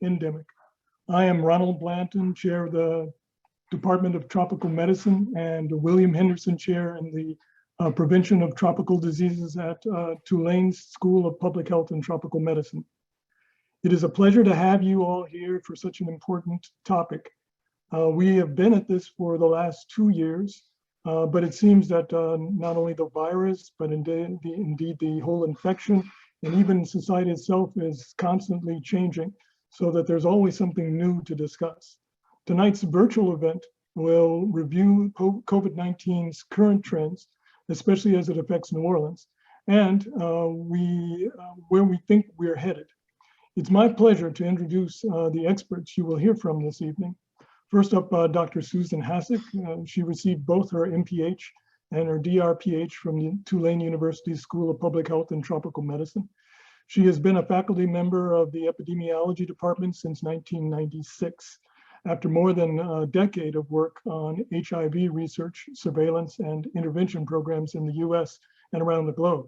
Endemic. I am Ronald Blanton, Chair of the Department of Tropical Medicine, and William Henderson Chair in the Prevention of Tropical Diseases at Tulane's School of Public Health and Tropical Medicine. It is a pleasure to have you all here for such an important topic. We have been at this for the last 2 years, but it seems that not only the virus, but indeed the whole infection and even society itself is constantly changing, so that there's always something new to discuss. Tonight's virtual event will review COVID-19's current trends, especially as it affects New Orleans, and where we think we're headed. It's my pleasure to introduce the experts you will hear from this evening. First up, Dr. Susan Hassick. She received both her MPH and her DRPH from the Tulane University School of Public Health and Tropical Medicine. She has been a faculty member of the epidemiology department since 1996, after more than a decade of work on HIV research, surveillance, and intervention programs in the US and around the globe.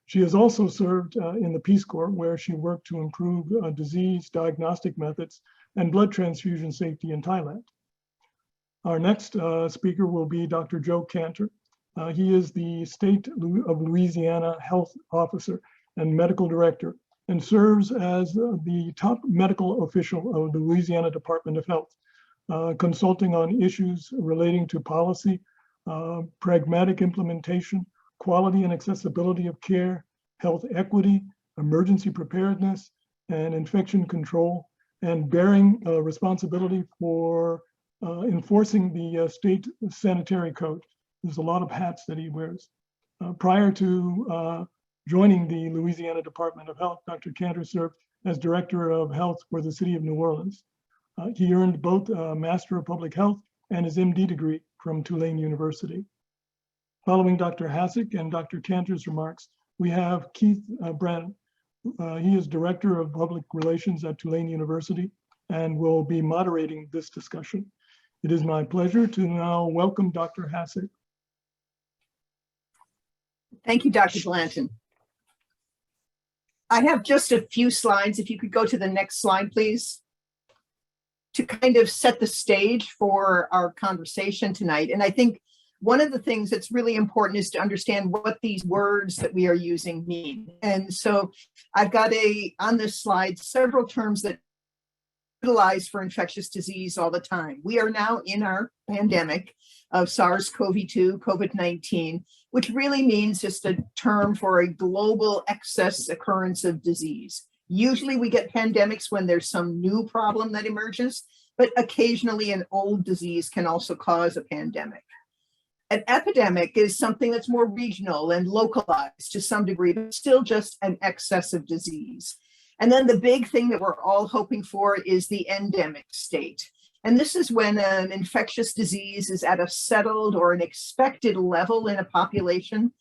She has also served in the Peace Corps, where she worked to improve disease diagnostic methods and blood transfusion safety in Thailand. Our next speaker will be Dr. Joe Cantor. He is the State of Louisiana Health Officer and Medical Director, and serves as the top medical official of the Louisiana Department of Health, consulting on issues relating to policy, pragmatic implementation, quality and accessibility of care, health equity, emergency preparedness, and infection control, and bearing responsibility for enforcing the state sanitary code. There's a lot of hats that he wears. Prior to joining the Louisiana Department of Health, Dr. Cantor served as Director of Health for the City of New Orleans. He earned both a Master of Public Health and his MD degree from Tulane University. Following Dr. Hassick and Dr. Cantor's remarks, we have Keith Brannon. He is Director of Public Relations at Tulane University and will be moderating this discussion. It is my pleasure to now welcome Dr. Hassick. Thank you, Dr. Blanton. I have just a few slides. If you could go to the next slide, please, to kind of set the stage for our conversation tonight. And I think one of the things that's really important is to understand what these words that we are using mean. And so I've got on this slide several terms that utilized for infectious disease all the time. We are now in our pandemic of SARS-CoV-2, COVID-19, which really means just a term for a global excess occurrence of disease. Usually we get pandemics when there's some new problem that emerges, but occasionally an old disease can also cause a pandemic. An epidemic is something that's more regional and localized to some degree, but still just an excess of disease. And then the big thing that we're all hoping for is the endemic state. And this is when an infectious disease is at a settled or an expected level in a population,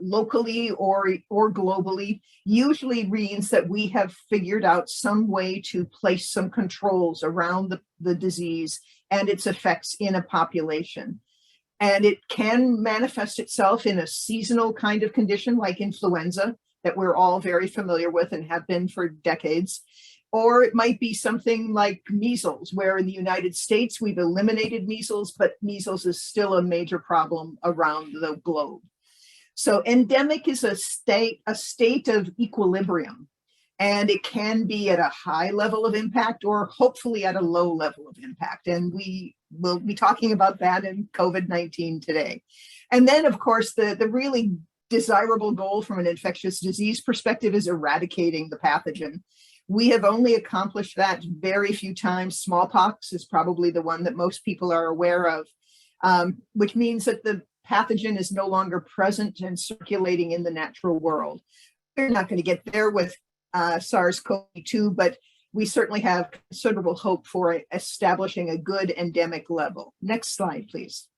locally or globally. Usually means that we have figured out some way to place some controls around the disease and its effects in a population. And it can manifest itself in a seasonal kind of condition like influenza that we're all very familiar with and have been for decades. Or it might be something like measles, where in the United States, we've eliminated measles, but measles is still a major problem around the globe. So endemic is a state of equilibrium, and it can be at a high level of impact or hopefully at a low level of impact. And we will be talking about that in COVID-19 today. And then, of course, the really desirable goal from an infectious disease perspective is eradicating the pathogen. We have only accomplished that very few times. Smallpox is probably the one that most people are aware of, which means that the pathogen is no longer present and circulating in the natural world. We're not going to get there with SARS-CoV-2, but we certainly have considerable hope for establishing a good endemic level. Next slide, please.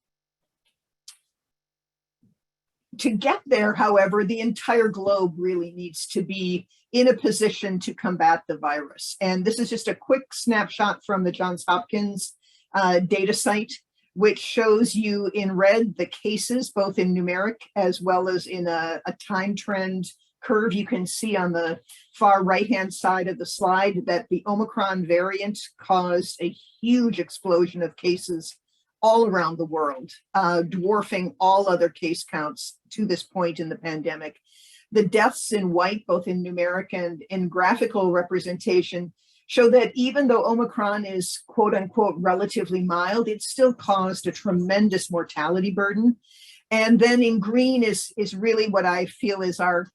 To get there, however, the entire globe really needs to be in a position to combat the virus. And this is just a quick snapshot from the Johns Hopkins data site, which shows you in red the cases, both in numeric as well as in a time trend curve, you can see on the far right-hand side of the slide that the Omicron variant caused a huge explosion of cases all around the world, dwarfing all other case counts to this point in the pandemic. The deaths in white, both in numeric and in graphical representation, show that even though Omicron is quote unquote relatively mild, it still caused a tremendous mortality burden. And then in green is really what I feel is our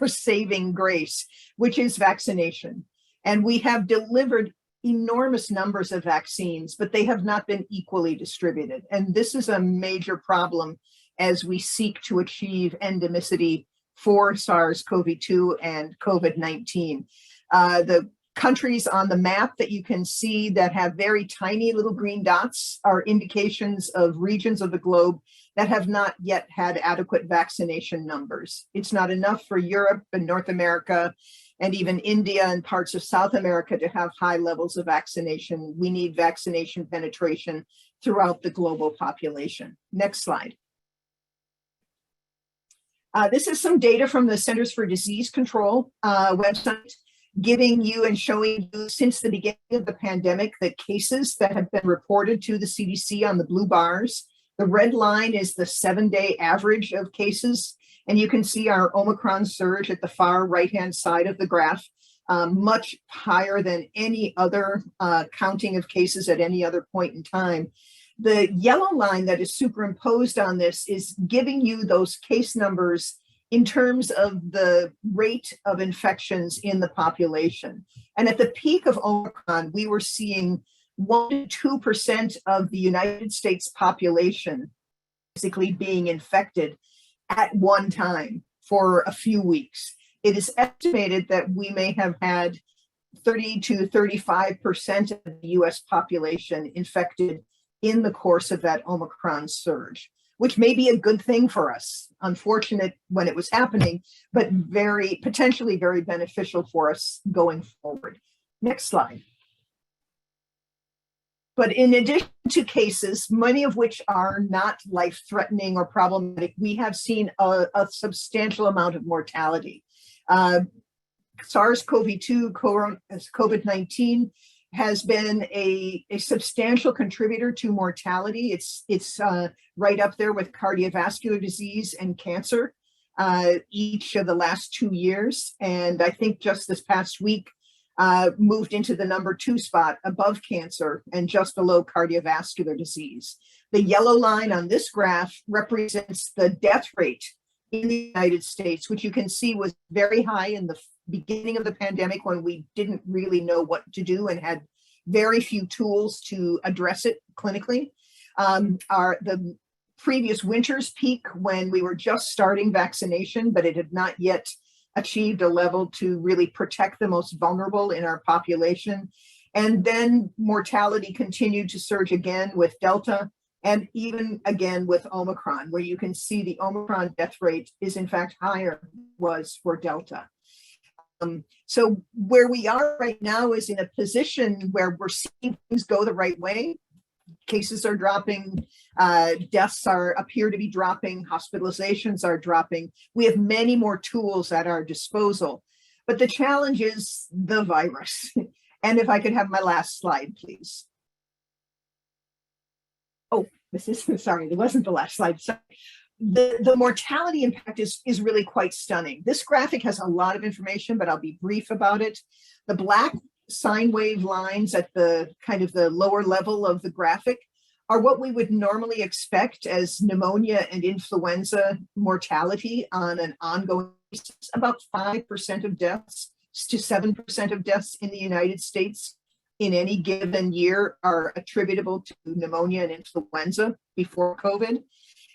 saving grace, which is vaccination. And we have delivered enormous numbers of vaccines, but they have not been equally distributed. And this is a major problem as we seek to achieve endemicity for SARS-CoV-2 and COVID-19. The countries on the map that you can see that have very tiny little green dots are indications of regions of the globe that have not yet had adequate vaccination numbers. It's not enough for Europe and North America and even India and parts of South America to have high levels of vaccination. We need vaccination penetration throughout the global population. Next slide. This is some data from the Centers for Disease Control website, giving you and showing you since the beginning of the pandemic, the cases that have been reported to the CDC on the blue bars. The red line is the 7-day average of cases. And you can see our Omicron surge at the far right-hand side of the graph, much higher than any other counting of cases at any other point in time. The yellow line that is superimposed on this is giving you those case numbers in terms of the rate of infections in the population. And at the peak of Omicron, we were seeing 1 to 2% of the United States population basically being infected at one time for a few weeks. It is estimated that we may have had 30 to 35% of the US population infected in the course of that Omicron surge, which may be a good thing for us. Unfortunate when it was happening, but potentially very beneficial for us going forward. Next slide. But in addition to cases, many of which are not life-threatening or problematic, we have seen a substantial amount of mortality. SARS-CoV-2, COVID-19, has been a substantial contributor to mortality. It's right up there with cardiovascular disease and cancer each of the last 2 years. And I think just this past week, moved into the number 2 spot above cancer and just below cardiovascular disease. The yellow line on this graph represents the death rate in the United States, which you can see was very high in the beginning of the pandemic when we didn't really know what to do and had very few tools to address it clinically. The previous winter's peak when we were just starting vaccination, but it had not yet achieved a level to really protect the most vulnerable in our population. And then mortality continued to surge again with Delta and even again with Omicron, where you can see the Omicron death rate is in fact higher than it was for Delta. So where we are right now is in a position where we're seeing things go the right way. Cases are dropping, deaths appear to be dropping, hospitalizations are dropping. We have many more tools at our disposal, but the challenge is the virus. And if I could have my last slide, please. Oh, sorry, it wasn't the last slide. Sorry. The mortality impact is really quite stunning. This graphic has a lot of information, but I'll be brief about it. The black sine wave lines at the kind of the lower level of the graphic are what we would normally expect as pneumonia and influenza mortality on an ongoing basis. About 5% of deaths to 7% of deaths in the United States in any given year are attributable to pneumonia and influenza before COVID.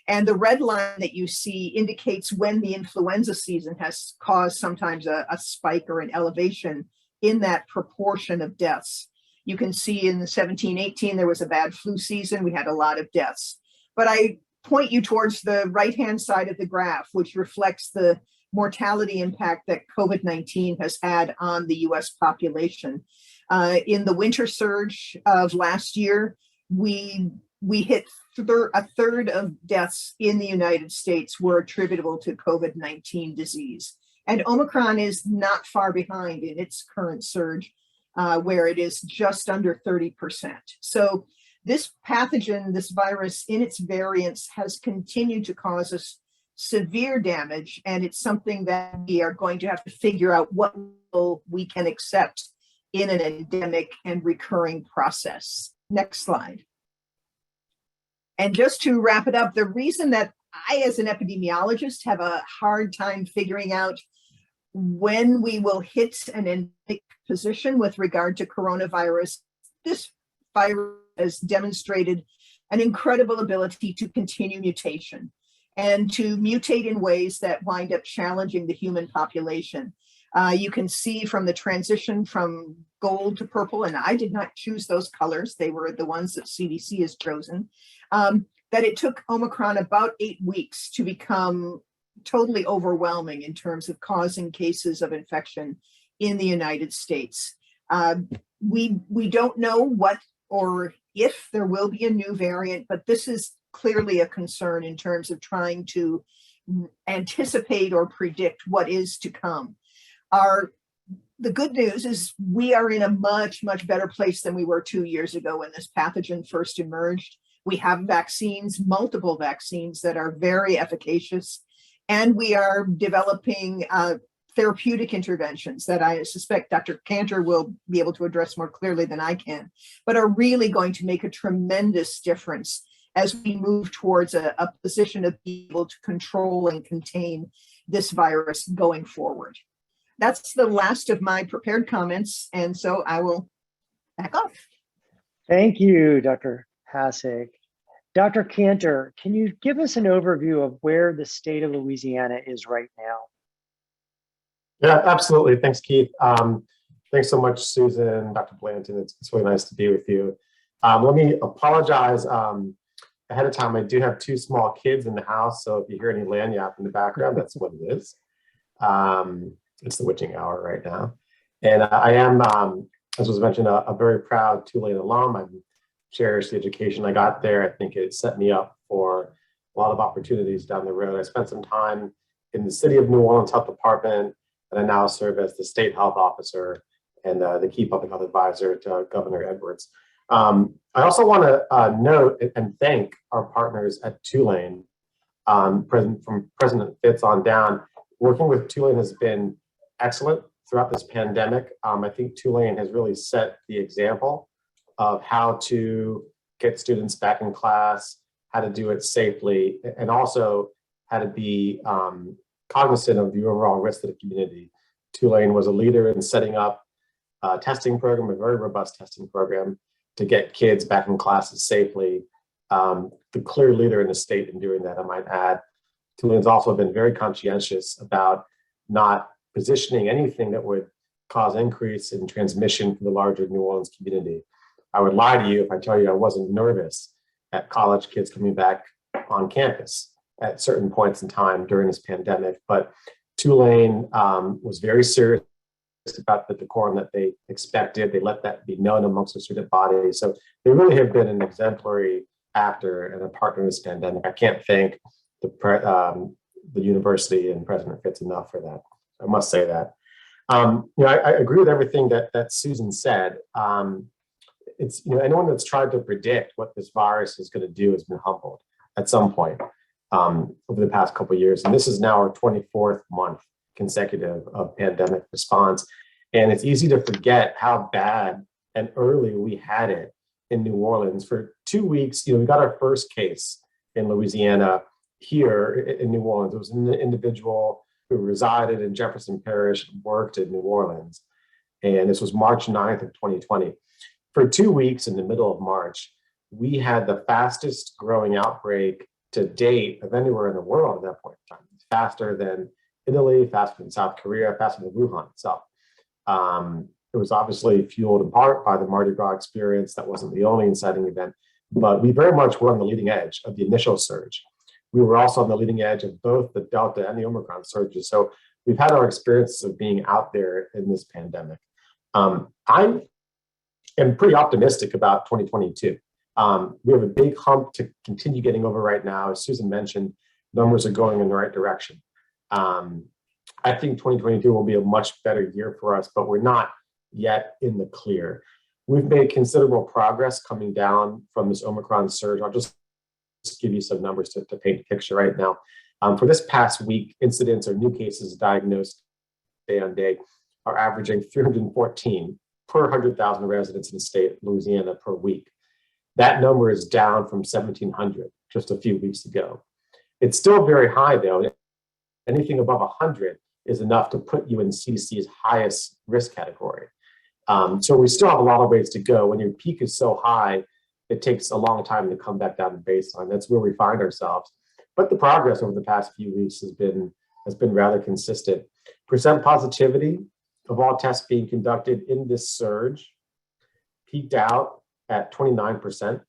And the red line that you see indicates when the influenza season has caused sometimes a spike or an elevation in that proportion of deaths. You can see in the 17-18, there was a bad flu season. We had a lot of deaths. But I point you towards the right-hand side of the graph, which reflects the mortality impact that COVID-19 has had on the US population. In the winter surge of last year, we hit a third of deaths in the United States were attributable to COVID-19 disease. And Omicron is not far behind in its current surge, where it is just under 30%. So this pathogen, this virus in its variants has continued to cause us severe damage. And it's something that we are going to have to figure out what we can accept in an endemic and recurring process. Next slide. And just to wrap it up, the reason that I, as an epidemiologist, have a hard time figuring out when we will hit an endemic position with regard to coronavirus, this virus has demonstrated an incredible ability to continue mutation and to mutate in ways that wind up challenging the human population. You can see from the transition from gold to purple, and I did not choose those colors, they were the ones that CDC has chosen, that it took Omicron about 8 weeks to become totally overwhelming in terms of causing cases of infection in the United States. We don't know what or if there will be a new variant, but this is clearly a concern in terms of trying to anticipate or predict what is to come. The good news is we are in a much, much better place than we were 2 years ago when this pathogen first emerged. We have vaccines, multiple vaccines that are very efficacious, and we are developing therapeutic interventions that I suspect Dr. Cantor will be able to address more clearly than I can, but are really going to make a tremendous difference as we move towards a position of being able to control and contain this virus going forward. That's the last of my prepared comments, and so I will back off. Thank you, Dr. Hassig. Dr. Cantor, can you give us an overview of where the state of Louisiana is right now? Yeah, absolutely. Thanks, Keith. Thanks so much, Susan, Dr. Blanton. It's really nice to be with you. Let me apologize ahead of time. I do have 2 small kids in the house, so if you hear any lagniappe in the background, that's what it is. It's the witching hour right now. And I am, as was mentioned, a very proud Tulane alum. I've cherished the education I got there. I think it set me up for a lot of opportunities down the road. I spent some time in the City of New Orleans Health Department, and I now serve as the State Health Officer and the Key Public Health Advisor to Governor Edwards. I also want to note and thank our partners at Tulane, from President Fitz on down. Working with Tulane has been excellent throughout this pandemic. I think Tulane has really set the example of how to get students back in class, how to do it safely, and also how to be cognizant of the overall risk to the community. Tulane was a leader in setting up a testing program, a very robust testing program to get kids back in classes safely. The clear leader in the state in doing that, I might add. Tulane's also been very conscientious about not positioning anything that would cause increase in transmission for the larger New Orleans community. I would lie to you if I tell you I wasn't nervous at college kids coming back on campus at certain points in time during this pandemic. But Tulane was very serious about the decorum that they expected. They let that be known amongst the student body. So they really have been an exemplary actor and a partner in this pandemic. I can't thank the university and President Fitz enough for that. I must say that. I agree with everything that Susan said. It's anyone that's tried to predict what this virus is going to do has been humbled at some point over the past couple of years. And this is now our 24th month consecutive of pandemic response. And it's easy to forget how bad and early we had it in New Orleans. For 2 weeks, we got our first case in Louisiana here in New Orleans. It was an individual who resided in Jefferson Parish, worked in New Orleans. And this was March 9th of 2020. For 2 weeks in the middle of March, we had the fastest growing outbreak to date of anywhere in the world at that point in time. Faster than Italy, faster than South Korea, faster than Wuhan itself. It was obviously fueled in part by the Mardi Gras experience. That wasn't the only inciting event, but we very much were on the leading edge of the initial surge. We were also on the leading edge of both the Delta and the Omicron surges. So we've had our experiences of being out there in this pandemic. I am pretty optimistic about 2022. We have a big hump to continue getting over right now. As Susan mentioned, numbers are going in the right direction. I think 2022 will be a much better year for us, but we're not yet in the clear. We've made considerable progress coming down from this Omicron surge. I'll just give you some numbers to paint a picture right now. For this past week, incidents or new cases diagnosed day on day are averaging 314 per 100,000 residents in the state of Louisiana per week. That number is down from 1,700 just a few weeks ago. It's still very high though. Anything above 100 is enough to put you in CDC's highest risk category. So we still have a lot of ways to go. When your peak is so high, it takes a long time to come back down to baseline. That's where we find ourselves. But the progress over the past few weeks has been rather consistent. Percent positivity of all tests being conducted in this surge peaked out at 29%.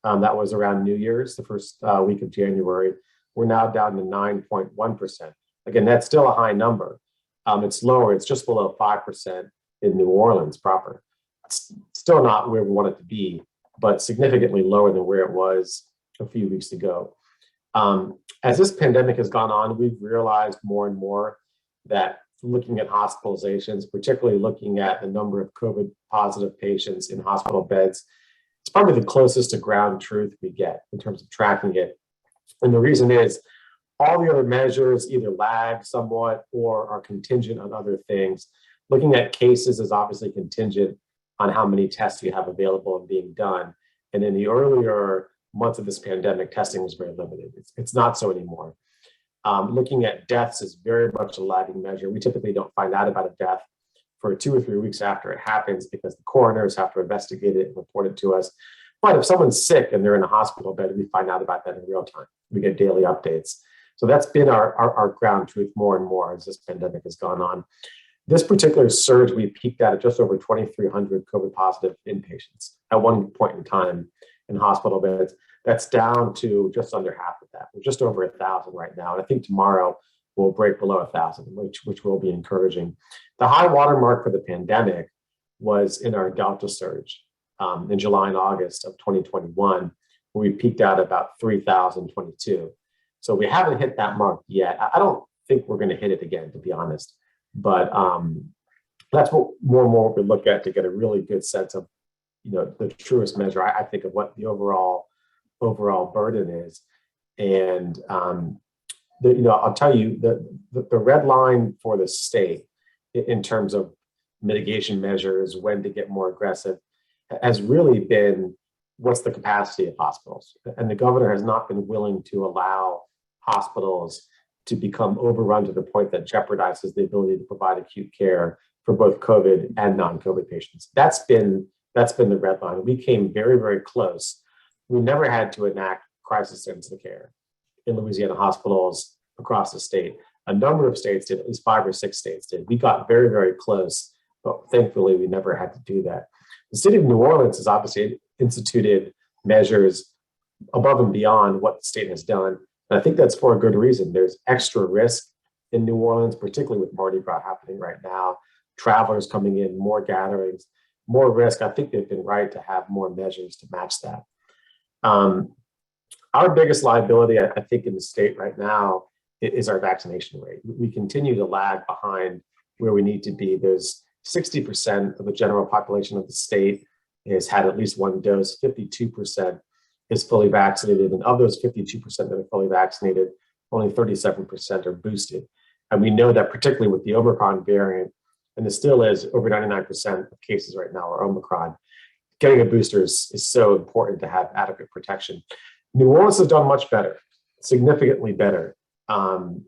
That was around New Year's, the first week of January. We're now down to 9.1%. Again, that's still a high number. It's lower, it's just below 5% in New Orleans proper. It's still not where we want it to be, but significantly lower than where it was a few weeks ago. As this pandemic has gone on, we've realized more and more that looking at hospitalizations, particularly looking at the number of COVID positive patients in hospital beds, it's probably the closest to ground truth we get in terms of tracking it. And the reason is all the other measures either lag somewhat or are contingent on other things. Looking at cases is obviously contingent on how many tests you have available and being done. And in the earlier months of this pandemic, testing was very limited. It's not so anymore. Looking at deaths is very much a lagging measure. We typically don't find out about a death for 2 or 3 weeks after it happens because the coroners have to investigate it and report it to us. But if someone's sick and they're in a hospital bed, we find out about that in real time. We get daily updates. So that's been our ground truth more and more as this pandemic has gone on. This particular surge, we peaked at just over 2,300 COVID positive inpatients at one point in time in hospital beds. That's down to just under half of that. We're just over 1,000 right now. And I think tomorrow we'll break below 1,000, which will be encouraging. The high watermark for the pandemic was in our Delta surge in July and August of 2021, where we peaked out about 3,022. So we haven't hit that mark yet. I don't think we're going to hit it again, to be honest. But that's what more and more we look at to get a really good sense of, the truest measure, I think, of what the overall burden is. And I'll tell you the red line for the state in terms of mitigation measures, when to get more aggressive, has really been what's the capacity of hospitals. And the governor has not been willing to allow hospitals to become overrun to the point that jeopardizes the ability to provide acute care for both COVID and non-COVID patients. That's been the red line. We came very, very close. We never had to enact crisis intensive care in Louisiana hospitals across the state. A number of states did, at least 5 or 6 states did. We got very, very close, but thankfully we never had to do that. The city of New Orleans has obviously instituted measures above and beyond what the state has done. And I think that's for a good reason. There's extra risk in New Orleans, particularly with Mardi Gras happening right now, travelers coming in, more gatherings, more risk. I think they've been right to have more measures to match that. Our biggest liability, I think, in the state right now is our vaccination rate. We continue to lag behind where we need to be. There's 60% of the general population of the state has had at least one dose, 52% is fully vaccinated, and of those 52% that are fully vaccinated, only 37% are boosted. And we know that particularly with the Omicron variant, and it still is over 99% of cases right now are Omicron, getting a booster is so important to have adequate protection. New Orleans has done much better, significantly better. In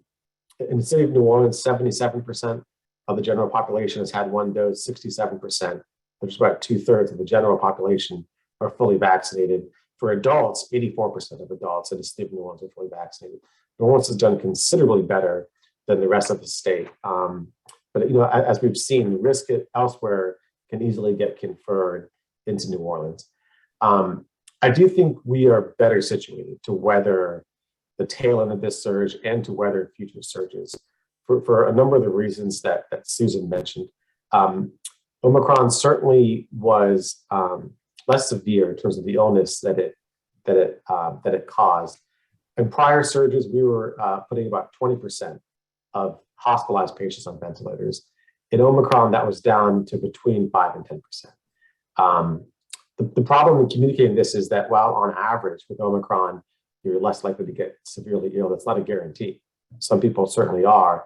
the city of New Orleans, 77% of the general population has had one dose, 67%, which is about 2/3 of the general population, are fully vaccinated. For adults, 84% of adults in the city of New Orleans are fully vaccinated. New Orleans has done considerably better than the rest of the state. But as we've seen, the risk elsewhere can easily get conferred into New Orleans. I do think we are better situated to weather the tail end of this surge and to weather future surges for a number of the reasons that Susan mentioned. Omicron certainly was less severe in terms of the illness that it caused. In prior surges, we were putting about 20% of hospitalized patients on ventilators. In Omicron, that was down to between 5 and 10%. The problem in communicating this is that while on average with Omicron, you're less likely to get severely ill, that's not a guarantee. Some people certainly are.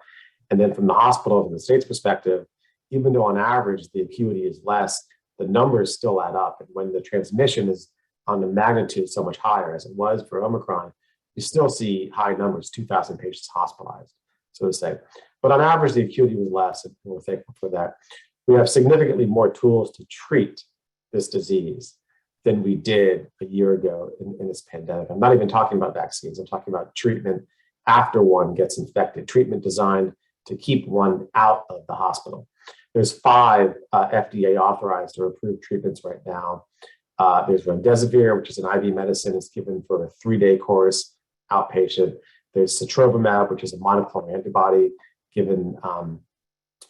And then from the hospital, from the state's perspective, even though on average the acuity is less, the numbers still add up. And when the transmission is on the magnitude so much higher as it was for Omicron, you still see high numbers, 2,000 patients hospitalized, so to say. But on average, the acuity was less, and we're thankful for that. We have significantly more tools to treat this disease than we did a year ago in this pandemic. I'm not even talking about vaccines. I'm talking about treatment after one gets infected, treatment designed to keep one out of the hospital. There's 5 FDA authorized or approved treatments right now. There's remdesivir, which is an IV medicine. It's given for a 3-day course, outpatient. There's sotrovimab, which is a monoclonal antibody given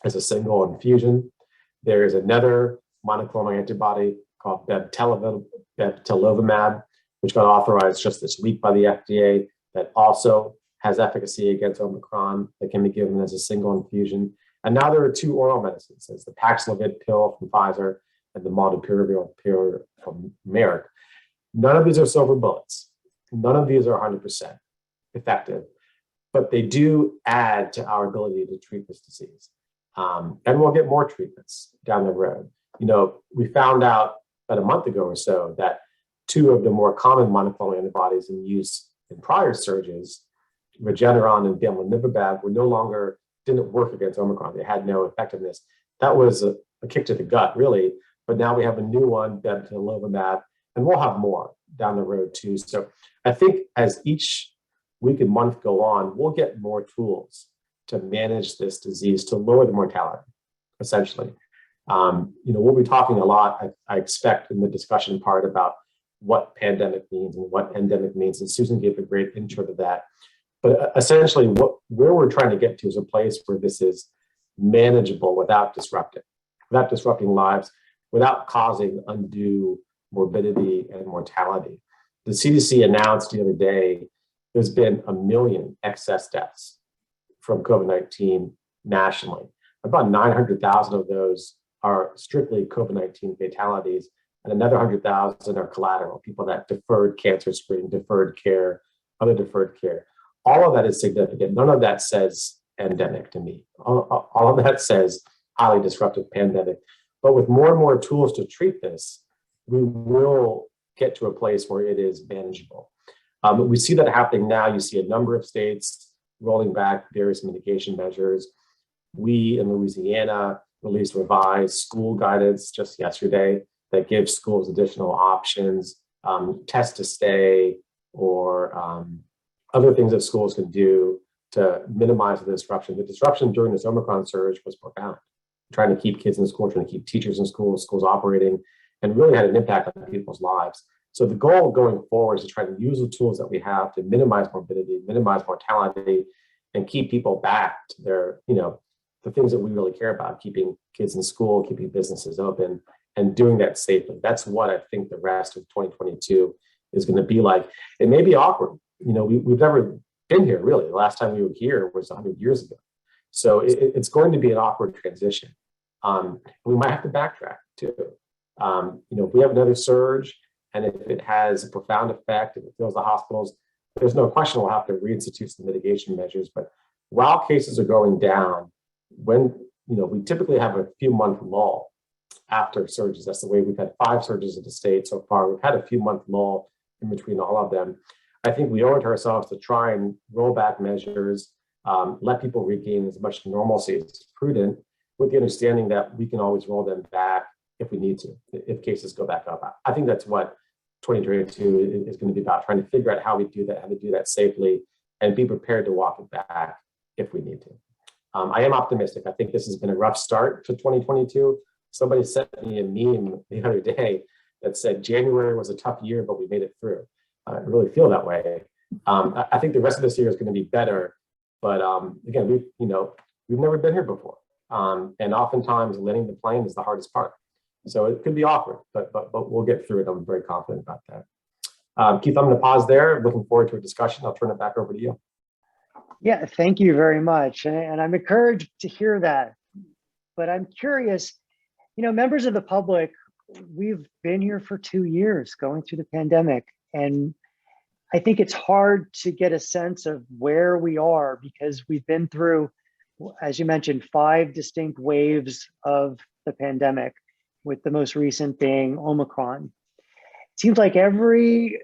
as a single infusion. There is another monoclonal antibody called bebtelovimab, which got authorized just this week by the FDA, that also has efficacy against Omicron that can be given as a single infusion. And now there are 2 oral medicines. There's the Paxlovid pill from Pfizer and the molnupiravir pill from Merck. None of these are silver bullets. None of these are 100% effective, but they do add to our ability to treat this disease. And we'll get more treatments down the road. You know, we found out about a month ago or so that 2 of the more common monoclonal antibodies in use in prior surges, Regeneron and bamlanivimab, didn't work against Omicron. They had no effectiveness. That was a kick to the gut, really. But now we have a new one, bebtelovimab, and we'll have more down the road too. So I think as each week and month go on, we'll get more tools to manage this disease, to lower the mortality, essentially. We'll be talking a lot, I expect, in the discussion part about what pandemic means and what endemic means. And Susan gave a great intro to that. But essentially, where we're trying to get to is a place where this is manageable without disrupting lives, without causing undue morbidity and mortality. The CDC announced the other day there's been 1 million excess deaths from COVID-19 nationally. About 900,000 of those are strictly COVID-19 fatalities, and another 100,000 are collateral, people that deferred cancer screening, deferred care, other deferred care. All of that is significant. None of that says endemic to me. All of that says highly disruptive pandemic. But with more and more tools to treat this, we will get to a place where it is manageable. We see that happening now. You see a number of states rolling back various mitigation measures. We in Louisiana released revised school guidance just yesterday that gives schools additional options, test to stay, or other things that schools can do to minimize the disruption. The disruption during this Omicron surge was profound. Trying to keep kids in school, trying to keep teachers in schools operating, and really had an impact on people's lives. So the goal going forward is to try to use the tools that we have to minimize morbidity, minimize mortality, and keep people back to their, the things that we really care about, keeping kids in school, keeping businesses open, and doing that safely. That's what I think the rest of 2022 is going to be like. It may be awkward. We've never been here, really. The last time we were here was 100 years ago. So it's going to be an awkward transition. We might have to backtrack too. If we have another surge and if it has a profound effect, if it fills the hospitals, there's no question we'll have to reinstitute some mitigation measures. But while cases are going down, when we typically have a few month lull after surges. That's the way we've had 5 surges in the state so far. We've had a few month lull in between all of them. I think we owe it to ourselves to try and roll back measures, let people regain as much normalcy as prudent, with the understanding that we can always roll them back if we need to, if cases go back up. I think that's what 2022 is going to be about, trying to figure out how we do that, how to do that safely, and be prepared to walk it back if we need to. I am optimistic. I think this has been a rough start to 2022. Somebody sent me a meme the other day that said January was a tough year, but we made it through. I really feel that way. I think the rest of this year is going to be better, but again, we've never been here before, and oftentimes landing the plane is the hardest part. So it could be awkward, but we'll get through it. I'm very confident about that. Keith, I'm going to pause there. Looking forward to a discussion. I'll turn it back over to you. Yeah, thank you very much. And I'm encouraged to hear that. But I'm curious, members of the public, we've been here for 2 years going through the pandemic. And I think it's hard to get a sense of where we are because we've been through, as you mentioned, 5 distinct waves of the pandemic, with the most recent being Omicron. It seems like every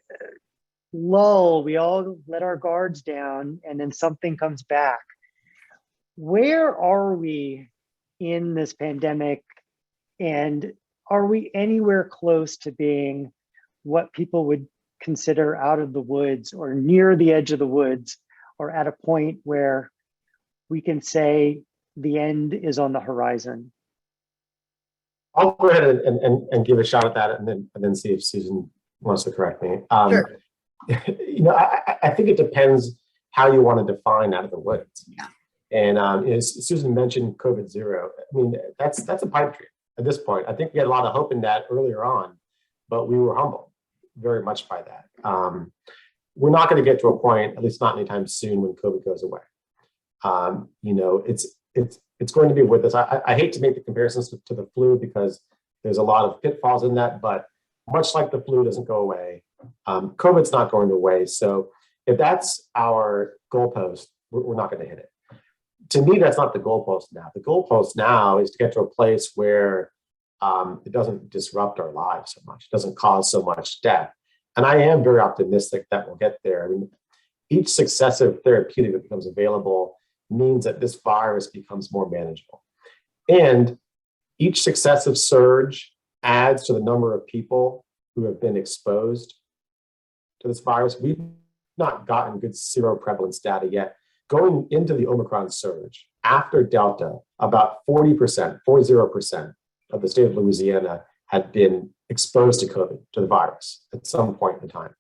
lull, we all let our guards down and then something comes back. Where are we in this pandemic? And are we anywhere close to being what people would consider out of the woods or near the edge of the woods, or at a point where we can say the end is on the horizon? I'll go ahead and give a shot at that, and then see if Susan wants to correct me. Sure. I think it depends how you want to define out of the woods. Yeah. And as Susan mentioned, COVID zero. I mean, that's a pipe dream at this point. I think we had a lot of hope in that earlier on, but we were humbled very much by that. We're not going to get to a point, at least not anytime soon, when COVID goes away. It's going to be with us. I hate to make the comparisons to the flu because there's a lot of pitfalls in that, but much like the flu doesn't go away, COVID's not going away. So if that's our goalpost, we're not going to hit it. To me, that's not the goalpost now. The goalpost now is to get to a place where it doesn't disrupt our lives so much, it doesn't cause so much death. And I am very optimistic that we'll get there. I mean, each successive therapeutic that becomes available means that this virus becomes more manageable. And each successive surge adds to the number of people who have been exposed to this virus. We've not gotten good seroprevalence data yet. Going into the Omicron surge, after Delta, about 40% of the state of Louisiana had been exposed to COVID, to the virus, at some point in time.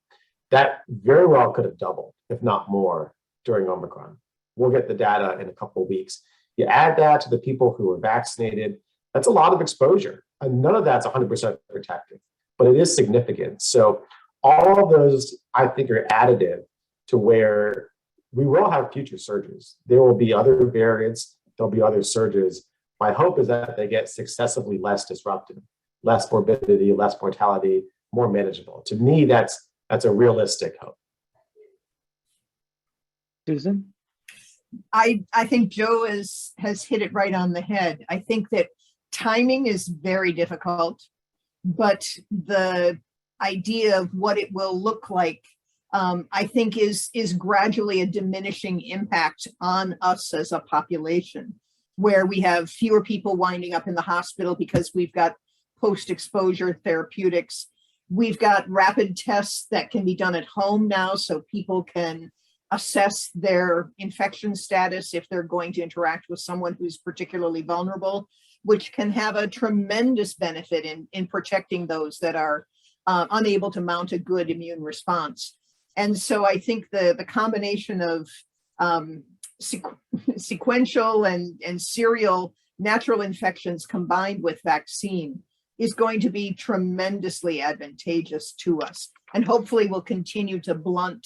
That very well could have doubled, if not more, during Omicron. We'll get the data in a couple of weeks. You add that to the people who are vaccinated, that's a lot of exposure. And none of that's 100% protective, but it is significant. So all of those, I think, are additive to where we will have future surges. There will be other variants, there'll be other surges. My hope is that they get successively less disruptive, less morbidity, less mortality, more manageable. To me, that's a realistic hope. Susan? I think Joe has hit it right on the head. I think that timing is very difficult, but the idea of what it will look like, I think is gradually a diminishing impact on us as a population, where we have fewer people winding up in the hospital because we've got post-exposure therapeutics. We've got rapid tests that can be done at home now, so people can assess their infection status if they're going to interact with someone who's particularly vulnerable, which can have a tremendous benefit in protecting those that are unable to mount a good immune response. And so I think the combination of sequential and serial natural infections combined with vaccine is going to be tremendously advantageous to us, and hopefully will continue to blunt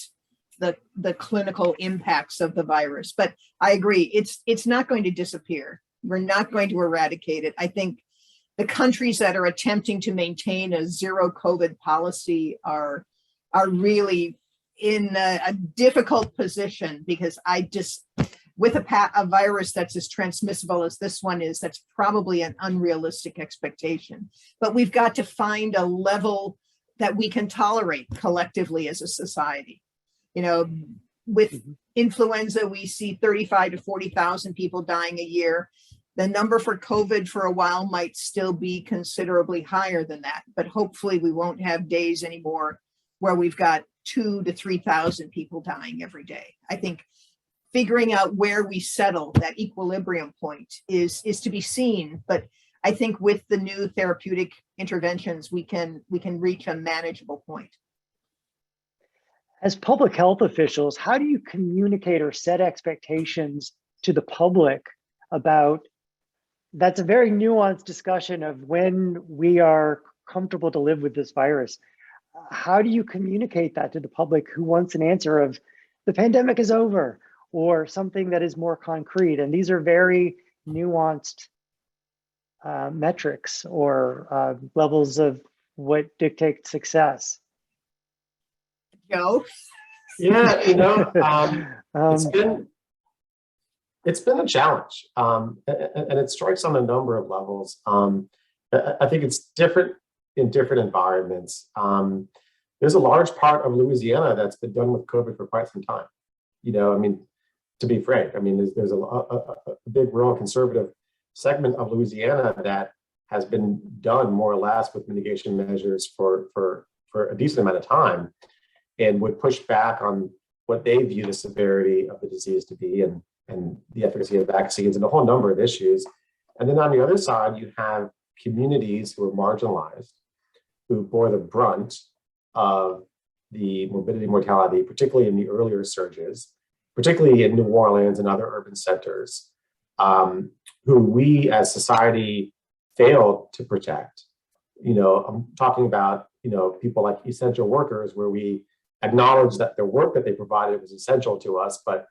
the clinical impacts of the virus. But I agree, it's not going to disappear. We're not going to eradicate it. I think the countries that are attempting to maintain a zero COVID policy are really in a difficult position, because with a virus that's as transmissible as this one is, that's probably an unrealistic expectation. But we've got to find a level that we can tolerate collectively as a society. With influenza, we see 35 to 40,000 people dying a year. The number for COVID for a while might still be considerably higher than that, but hopefully we won't have days anymore where we've got 2,000 to 3,000 people dying every day. I think figuring out where we settle, that equilibrium point, is to be seen. But I think with the new therapeutic interventions, we can reach a manageable point. As public health officials, how do you communicate or set expectations to the public about, that's a very nuanced discussion of when we are comfortable to live with this virus. How do you communicate that to the public who wants an answer of the pandemic is over, or something that is more concrete? And these are very nuanced metrics or levels of what dictate success. Joe? Yeah, Um, it's been a challenge, and it strikes on a number of levels. I think it's different in different environments. There's a large part of Louisiana that's been done with COVID for quite some time. To be frank, there's a big rural conservative segment of Louisiana that has been done more or less with mitigation measures for a decent amount of time, and would push back on what they view the severity of the disease to be, and the efficacy of vaccines, and a whole number of issues. And then on the other side, you have communities who are marginalized, who bore the brunt of the morbidity mortality, particularly in the earlier surges, particularly in New Orleans and other urban centers, who we as society failed to protect. I'm talking about, people like essential workers, where we acknowledge that the work that they provided was essential to us, but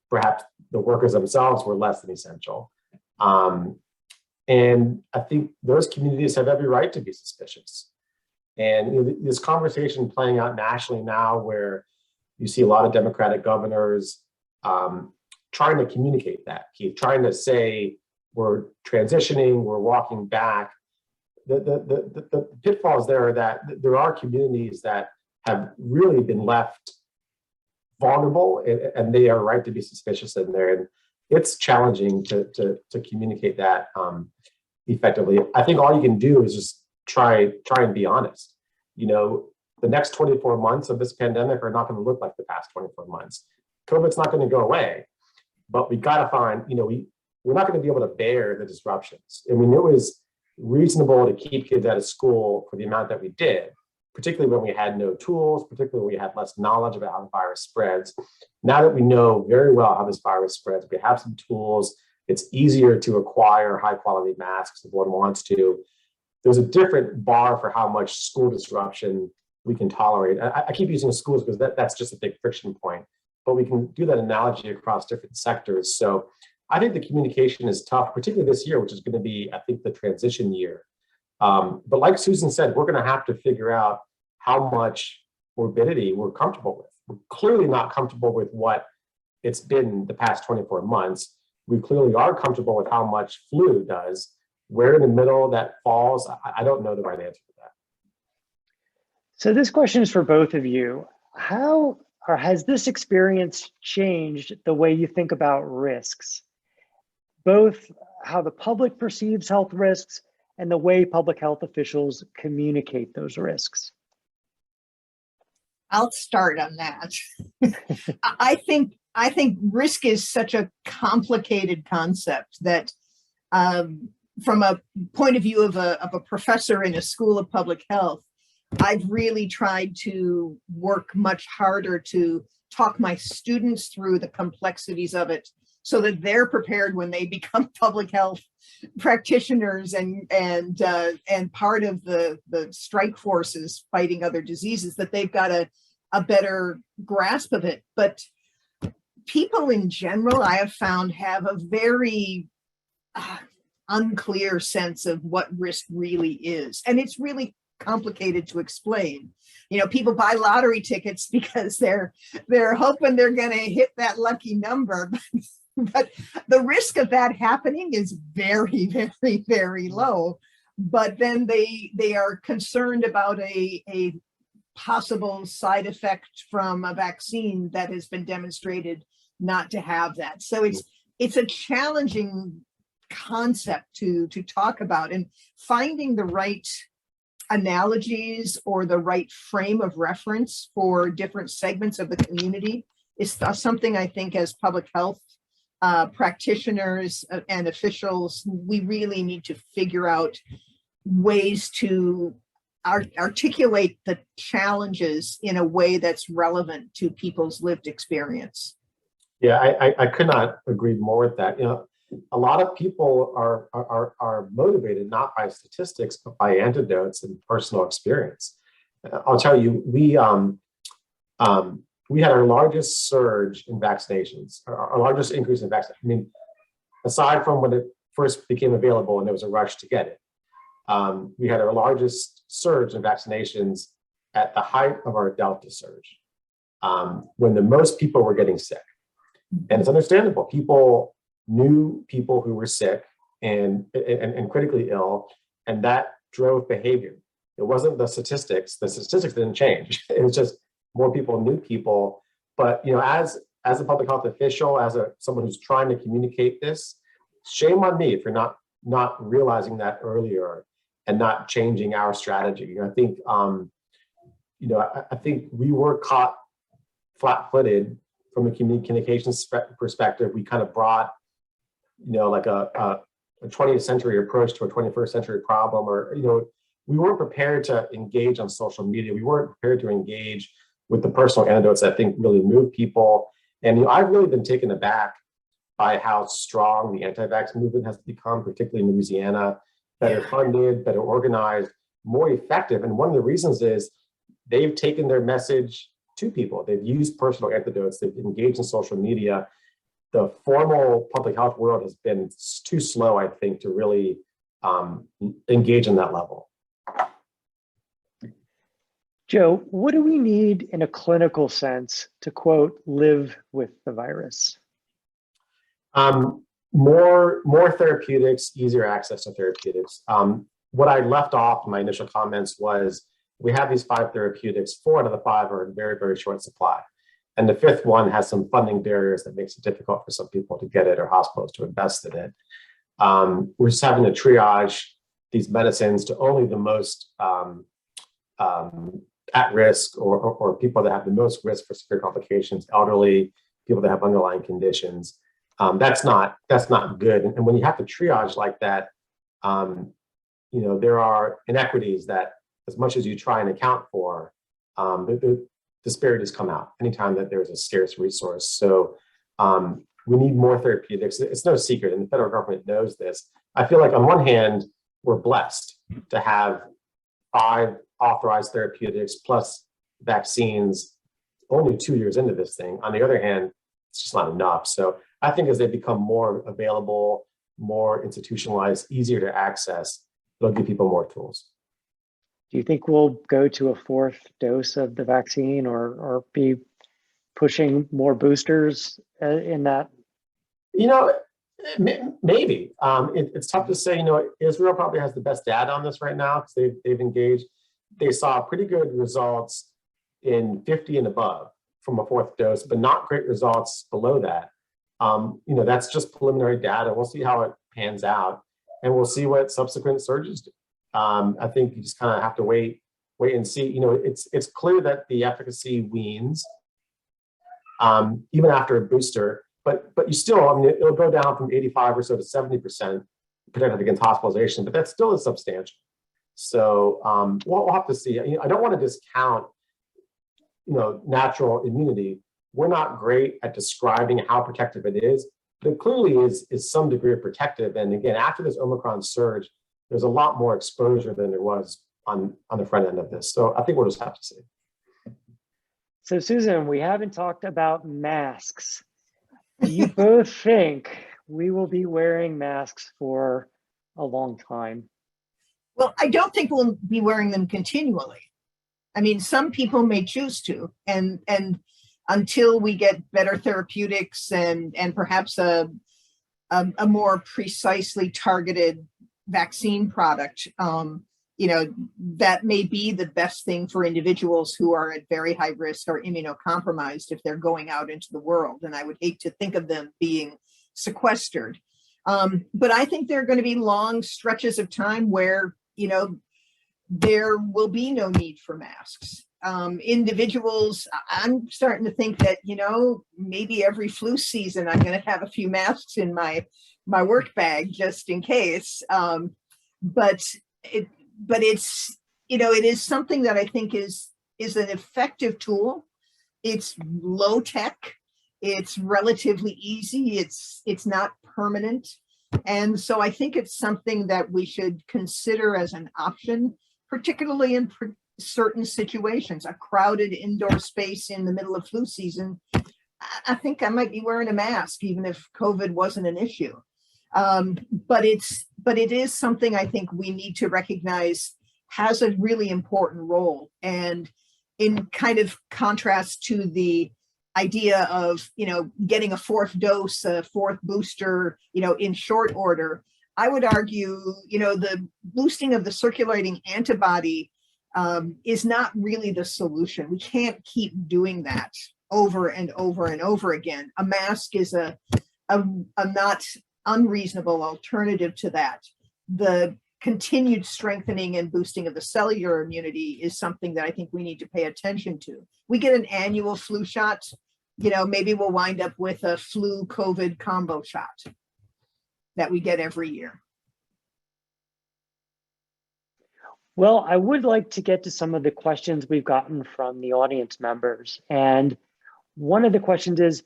perhaps the workers themselves were less than essential. And I think those communities have every right to be suspicious. And this conversation playing out nationally now, where you see a lot of Democratic governors trying to communicate that, Keith, trying to say, we're transitioning, we're walking back. The pitfalls there are that there are communities that have really been left vulnerable, and they are right to be suspicious in there. And it's challenging to communicate that effectively. I think all you can do is just try and be honest. The next 24 months of this pandemic are not going to look like the past 24 months. COVID's not going to go away, but we got to find, we're not going to be able to bear the disruptions. It was reasonable to keep kids out of school for the amount that we did, particularly when we had no tools, particularly when we had less knowledge about how the virus spreads. Now that we know very well how this virus spreads, we have some tools. It's easier to acquire high quality masks if one wants to. There's a different bar for how much school disruption we can tolerate. I keep using schools because that's just a big friction point, but we can do that analogy across different sectors. So I think the communication is tough, particularly this year, which is going to be, I think, the transition year. But like Susan said, we're going to have to figure out how much morbidity we're comfortable with. We're clearly not comfortable with what it's been the past 24 months. We clearly are comfortable with how much flu does. Where in the middle that falls, I don't know the right answer to that. So this question is for both of you. How or has this experience changed the way you think about risks? Both how the public perceives health risks and the way public health officials communicate those risks. I'll start on that. I think risk is such a complicated concept that from a point of view of a professor in a school of public health, I've really tried to work much harder to talk my students through the complexities of it so that they're prepared when they become public health practitioners and part of the strike forces fighting other diseases, that they've got a better grasp of it. But people in general, I have found, have a very unclear sense of what risk really is. And it's really complicated to explain. People buy lottery tickets because they're hoping they're going to hit that lucky number. But the risk of that happening is very, very, very low. But then they are concerned about a possible side effect from a vaccine that has been demonstrated not to have that. So it's a challenging concept to talk about, and finding the right analogies or the right frame of reference for different segments of the community is something I think as public health practitioners and officials, we really need to figure out ways to articulate the challenges in a way that's relevant to people's lived experience. Yeah, I could not agree more with that. A lot of people are motivated not by statistics, but by anecdotes and personal experience. I'll tell you, we we had our largest surge in vaccinations, our largest increase in vaccinations. I mean, aside from when it first became available and there was a rush to get it, we had our largest surge in vaccinations at the height of our Delta surge, when the most people were getting sick. And it's understandable. People knew people who were sick and critically ill, and that drove behavior. It wasn't the statistics. The statistics didn't change. It was just more people knew people. But as a public health official, as someone who's trying to communicate this, shame on me for not realizing that earlier and not changing our strategy. I think I think we were caught flat-footed from a communications perspective. We kind of brought like a 20th century approach to a 21st century problem, or we weren't prepared to engage on social media. We weren't prepared to engage with the personal anecdotes that I think really move people. And I've really been taken aback by how strong the anti-vax movement has become, particularly in Louisiana. Better funded, better organized, more effective. And one of the reasons is they've taken their message to people. They've used personal anecdotes. They've engaged in social media. The formal public health world has been too slow, I think, to really engage in that level. Joe, what do we need in a clinical sense to, quote, live with the virus? More therapeutics, easier access to therapeutics. What I left off in my initial comments was we have these 5 therapeutics. 4 out of the 5 are in very, very short supply. And the 5th one has some funding barriers that makes it difficult for some people to get it or hospitals to invest in it. We're just having to triage these medicines to only the most at risk or people that have the most risk for severe complications, elderly, people that have underlying conditions. That's not good. And when you have to triage like that, there are inequities that, as much as you try and account for, the disparities come out anytime that there's a scarce resource. So we need more therapeutics. It's no secret, and the federal government knows this. I feel like on one hand, we're blessed to have 5 authorized therapeutics plus vaccines only 2 years into this thing. On the other hand, it's just not enough. So I think as they become more available, more institutionalized, easier to access, it'll give people more tools. Do you think we'll go to a 4th dose of the vaccine or be pushing more boosters in that? Maybe. It's tough to say. Israel probably has the best data on this right now because they've engaged. They saw pretty good results in 50 and above from a 4th dose, but not great results below that. That's just preliminary data. We'll see how it pans out, and we'll see what subsequent surges do. I think you just kind of have to wait and see. It's clear that the efficacy wanes even after a booster, but you still, it'll go down from 85 or so to 70% protective against hospitalization, but that still is substantial. So we'll have to see. I don't want to discount, natural immunity. We're not great at describing how protective it is, but it clearly is some degree of protective. And again, after this Omicron surge, there's a lot more exposure than there was on the front end of this. So I think we'll just have to see. So Susan, we haven't talked about masks. Do you both think we will be wearing masks for a long time? Well, I don't think we'll be wearing them continually. I mean, some people may choose to, and until we get better therapeutics and perhaps a more precisely targeted vaccine product, that may be the best thing for individuals who are at very high risk or immunocompromised if they're going out into the world. And I would hate to think of them being sequestered. But I think there are going to be long stretches of time where, there will be no need for masks. Individuals, I'm starting to think that, maybe every flu season I'm going to have a few masks in my work bag just in case. But it's, it is something that I think is an effective tool. It's low tech. It's relatively easy. It's not permanent. And so I think it's something that we should consider as an option, particularly in certain situations, a crowded indoor space in the middle of flu season, I think I might be wearing a mask, even if COVID wasn't an issue. But it is something I think we need to recognize has a really important role. And in kind of contrast to the idea of, getting a fourth dose, a fourth booster, in short order, I would argue, the boosting of the circulating antibody is not really the solution. We can't keep doing that over and over and over again. A mask is a not unreasonable alternative to that. The continued strengthening and boosting of the cellular immunity is something that I think we need to pay attention to. We get an annual flu shot, maybe we'll wind up with a flu COVID combo shot that we get every year. Well, I would like to get to some of the questions we've gotten from the audience members. And one of the questions is,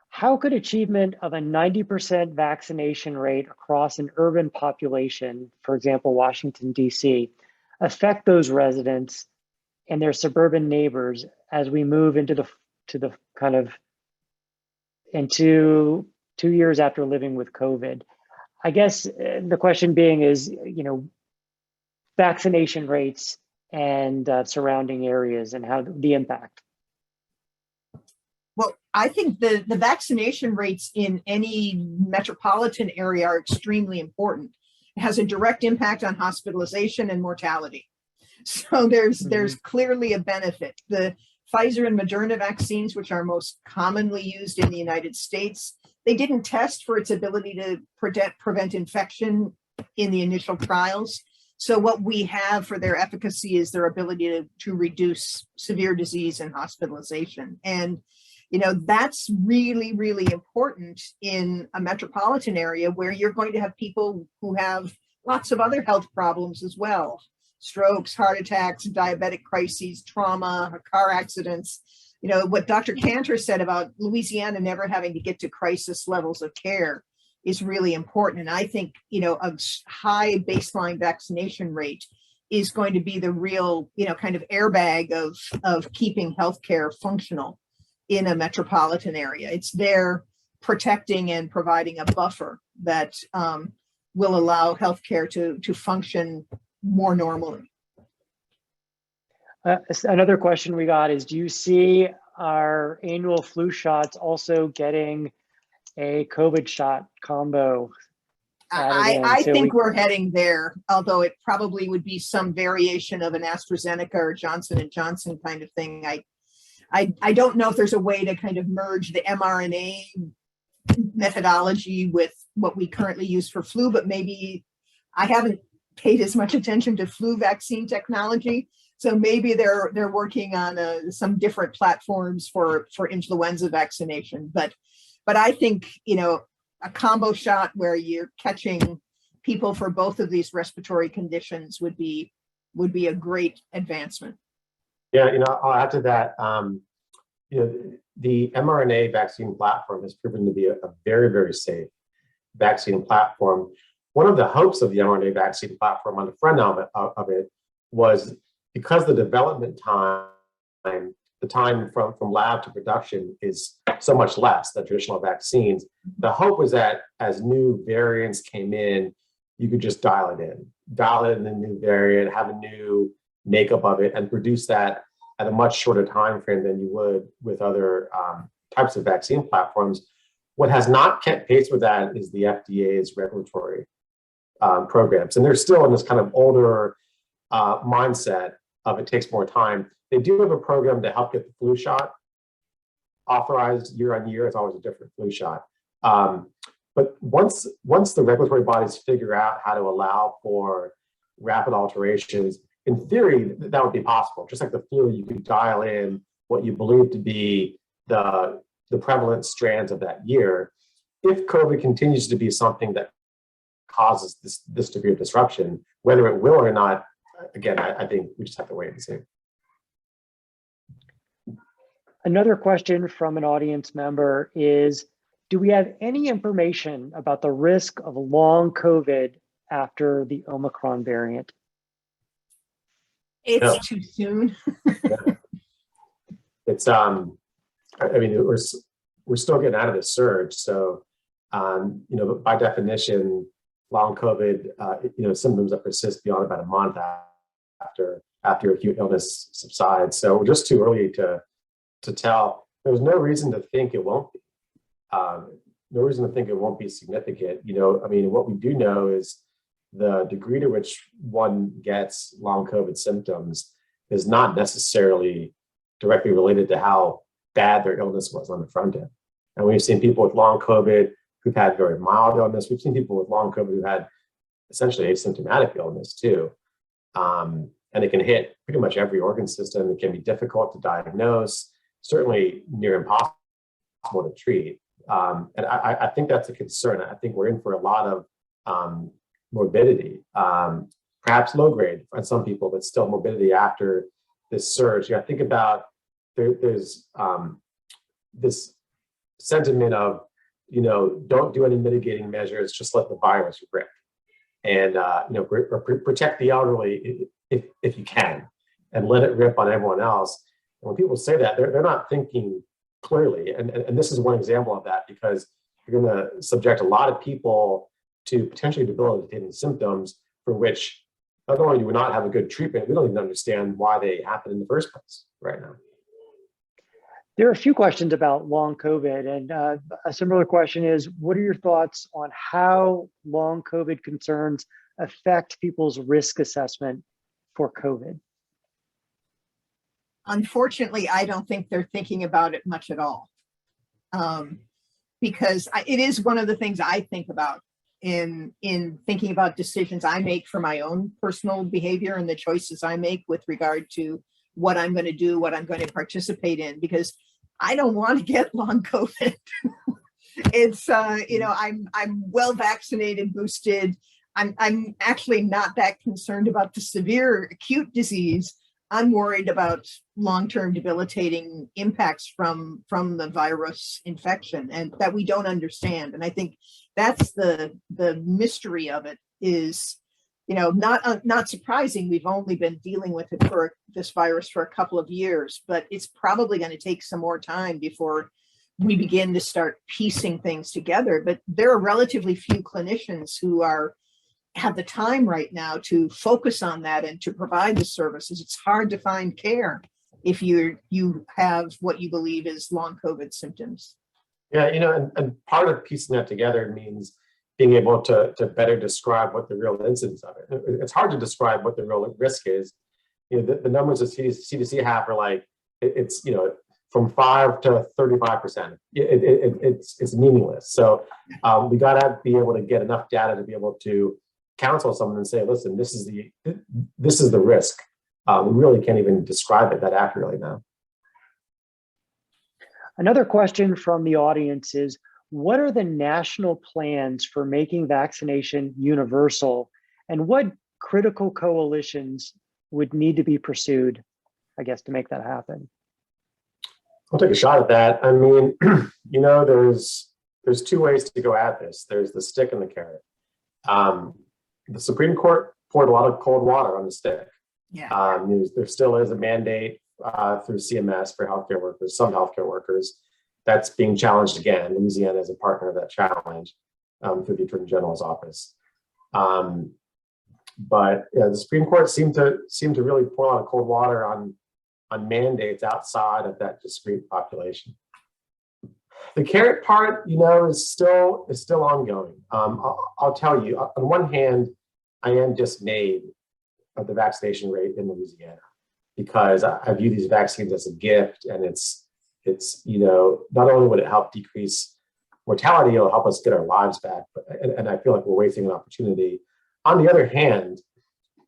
how could achievement of a 90% vaccination rate across an urban population, for example, Washington, D.C., affect those residents and their suburban neighbors as we move into into 2 years after living with COVID? I guess the question being is, vaccination rates and surrounding areas and how the impact. Well, I think the vaccination rates in any metropolitan area are extremely important. It has a direct impact on hospitalization and mortality. So there's clearly a benefit. The Pfizer and Moderna vaccines, which are most commonly used in the United States, they didn't test for its ability to prevent infection in the initial trials. So what we have for their efficacy is their ability to reduce severe disease and hospitalization. And that's really, really important in a metropolitan area where you're going to have people who have lots of other health problems as well. Strokes, heart attacks, diabetic crises, trauma, car accidents. What Dr. Cantor said about Louisiana never having to get to crisis levels of care is really important. And I think, a high baseline vaccination rate is going to be the real, kind of airbag of keeping healthcare functional in a metropolitan area. It's there protecting and providing a buffer that will allow healthcare to function more normally. Another question we got is, do you see our annual flu shots also getting a COVID shot combo? I think we're heading there, although it probably would be some variation of an AstraZeneca or Johnson & Johnson kind of thing. I don't know if there's a way to kind of merge the mRNA methodology with what we currently use for flu, but maybe I haven't paid as much attention to flu vaccine technology. So maybe they're working on some different platforms for influenza vaccination. But I think, a combo shot where you're catching people for both of these respiratory conditions would be a great advancement. Yeah, I'll add to that. The mRNA vaccine platform has proven to be a very, very safe vaccine platform. One of the hopes of the mRNA vaccine platform on the front of it was because the development time, the time from lab to production is so much less than traditional vaccines. The hope was that as new variants came in, you could just dial it in the new variant, have a new makeup of it, and produce that at a much shorter time frame than you would with other types of vaccine platforms. What has not kept pace with that is the FDA's regulatory programs. And they're still in this kind of older mindset of it takes more time. They do have a program to help get the flu shot authorized year on year. It's always a different flu shot. But once the regulatory bodies figure out how to allow for rapid alterations, in theory, that would be possible. Just like the flu, you could dial in what you believe to be the prevalent strands of that year. If COVID continues to be something that causes this degree of disruption, whether it will or not, again, I think we just have to wait and see. Another question from an audience member is, do we have any information about the risk of long COVID after the Omicron variant? No. It's too soon. It's I mean, we're still getting out of this surge. So, you know, by definition, long COVID, you know, symptoms that persist beyond about a month after acute illness subsides. So we're just too early to tell. There's no reason to think it won't be. No reason to think it won't be significant. You know, I mean, what we do know is the degree to which one gets long COVID symptoms is not necessarily directly related to how bad their illness was on the front end. And we've seen people with long COVID who've had very mild illness. We've seen people with long COVID who've had essentially asymptomatic illness too. And it can hit pretty much every organ system. It can be difficult to diagnose, certainly near impossible to treat. And I think that's a concern. I think we're in for a lot of morbidity, perhaps low grade on some people, but still morbidity after this surge. You know, think about there's this sentiment of, you know, don't do any mitigating measures, just let the virus rip, and you know, protect the elderly if you can, and let it rip on everyone else. And when people say that, they're not thinking clearly, and this is one example of that, because you're going to subject a lot of people to potentially debilitating symptoms for which not only do we not have a good treatment, we don't even understand why they happen in the first place right now. There are a few questions about long COVID, and a similar question is, what are your thoughts on how long COVID concerns affect people's risk assessment for COVID? Unfortunately, I don't think they're thinking about it much at all, because it is one of the things I think about in thinking about decisions I make for my own personal behavior and the choices I make with regard to what I'm going to do, what I'm going to participate in, because I don't want to get long COVID. It's you know, I'm well vaccinated, boosted. I'm actually not that concerned about the severe acute disease. I'm worried about long-term debilitating impacts from the virus infection, and that we don't understand. And I think that's the mystery of it is, you know, not surprising. We've only been dealing with it for this virus for a couple of years, but it's probably going to take some more time before we begin to start piecing things together. But there are relatively few clinicians who have the time right now to focus on that and to provide the services. It's hard to find care if you have what you believe is long COVID symptoms. Yeah, you know, and part of piecing that together means being able to better describe what the real incidence of it. It's hard to describe what the real risk is. You know, the numbers that CDC have are like, it's, you know, from 5 to 35%. It's meaningless. So we got to be able to get enough data to be able to counsel someone and say, listen, this is the risk. We really can't even describe it that accurately now. Another question from the audience is, what are the national plans for making vaccination universal, and what critical coalitions would need to be pursued, I guess, to make that happen? I'll take a shot at that. I mean, you know, there's two ways to go at this. There's the stick and the carrot. The Supreme Court poured a lot of cold water on the stick. Yeah. There still is a mandate through CMS for healthcare workers, some healthcare workers. That's being challenged again. Louisiana is a partner of that challenge through the Attorney General's office. But yeah, the Supreme Court seemed to really pour a lot of cold water on mandates outside of that discrete population. The carrot part, you know, is still ongoing. I'll tell you, on one hand, I am dismayed of the vaccination rate in Louisiana, because I view these vaccines as a gift, and it's you know, not only would it help decrease mortality, it'll help us get our lives back, and I feel like we're wasting an opportunity. On the other hand,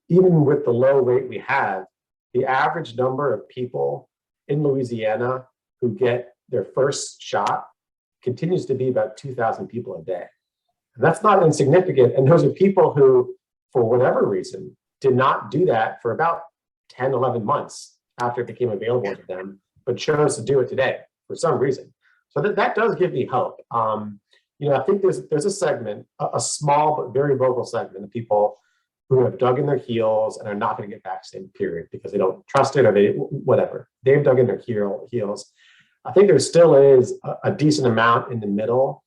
even with the low rate we have, the average number of people in Louisiana who get their first shot continues to be about 2,000 people a day. And that's not insignificant. And those are people who, for whatever reason, did not do that for about 10, 11 months after it became available to them, but chose to do it today for some reason. So that does give me hope. You know, I think there's a segment, a small but very vocal segment of people who have dug in their heels and are not going to get vaccinated, period, because they don't trust it or they whatever. They've dug in their heels. I think there still is a decent amount in the middle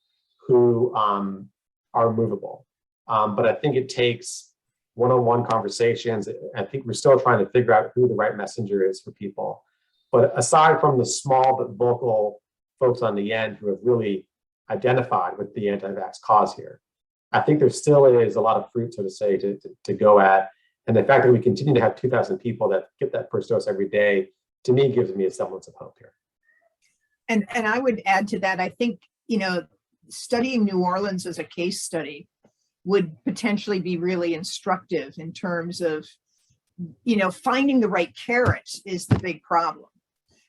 who are movable. But I think it takes one-on-one conversations. I think we're still trying to figure out who the right messenger is for people. But aside from the small but vocal folks on the end who have really identified with the anti-vax cause here, I think there still is a lot of fruit, so to say, to go at. And the fact that we continue to have 2,000 people that get that first dose every day, to me, gives me a semblance of hope here. And I would add to that, I think, studying New Orleans as a case study would potentially be really instructive in terms of, finding the right carrot is the big problem.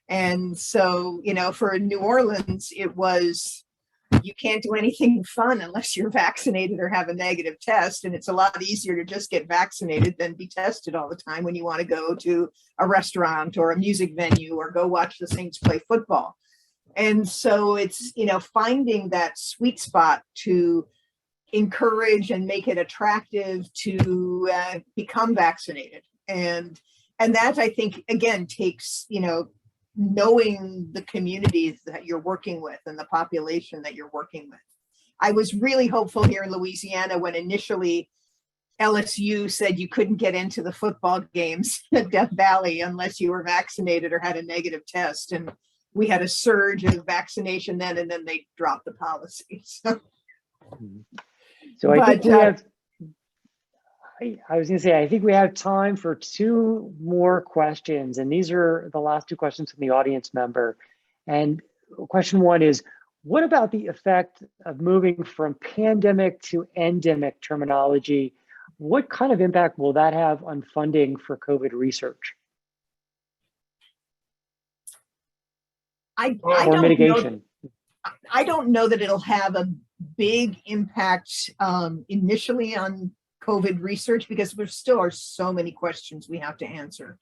And so, for New Orleans, it was, you can't do anything fun unless you're vaccinated or have a negative test. And it's a lot easier to just get vaccinated than be tested all the time when you want to go to a restaurant or a music venue or go watch the Saints play football. And so it's, finding that sweet spot to encourage and make it attractive to become vaccinated. And that, I think, again, takes, knowing the communities that you're working with and the population that you're working with. I was really hopeful here in Louisiana when initially LSU said you couldn't get into the football games at Death Valley unless you were vaccinated or had a negative test. And we had a surge of vaccination then, and then they dropped the policy. So I think we have, I was going to say, I think we have time for 2 more questions. And these are the last 2 questions from the audience member. And question 1 is, what about the effect of moving from pandemic to endemic terminology? What kind of impact will that have on funding for COVID research? I or mitigation? I don't know that it'll have a big impact initially on COVID research, because there still are so many questions we have to answer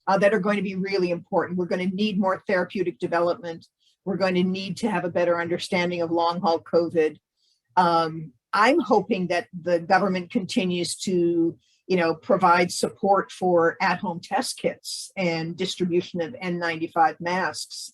that are going to be really important. We're going to need more therapeutic development. We're going to need to have a better understanding of long haul COVID. I'm hoping that the government continues to, provide support for at-home test kits and distribution of N95 masks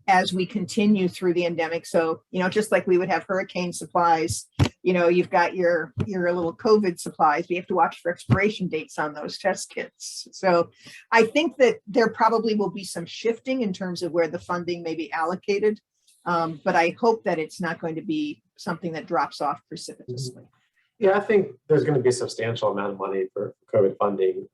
as we continue through the endemic. So, just like we would have hurricane supplies, you've got your little COVID supplies. We have to watch for expiration dates on those test kits. So I think that there probably will be some shifting in terms of where the funding may be allocated. But I hope that it's not going to be something that drops off precipitously. Yeah, I think there's going to be a substantial amount of money for COVID funding.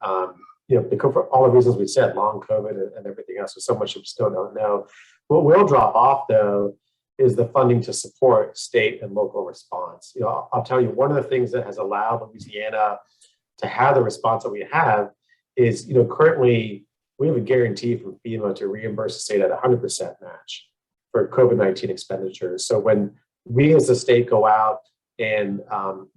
Because for all the reasons we said, long COVID and everything else, there's so much we still don't know. What will drop off, though, is the funding to support state and local response. I'll tell you, one of the things that has allowed Louisiana to have the response that we have is, currently we have a guarantee from FEMA to reimburse the state at 100% match for COVID-19 expenditures. So when we as a state go out and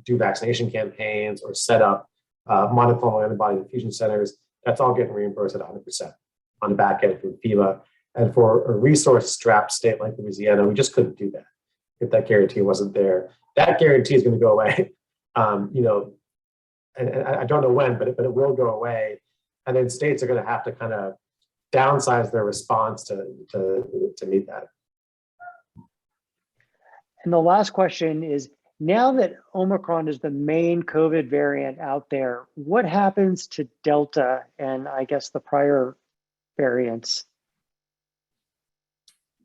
do vaccination campaigns or set up monoclonal antibody infusion centers, that's all getting reimbursed at 100% on the back end from FEMA. And for a resource-strapped state like Louisiana, we just couldn't do that if that guarantee wasn't there. That guarantee is going to go away, and I don't know when, but it will go away. And then states are going to have to kind of downsize their response to meet that. And the last question is, now that Omicron is the main COVID variant out there, what happens to Delta and I guess the prior variants?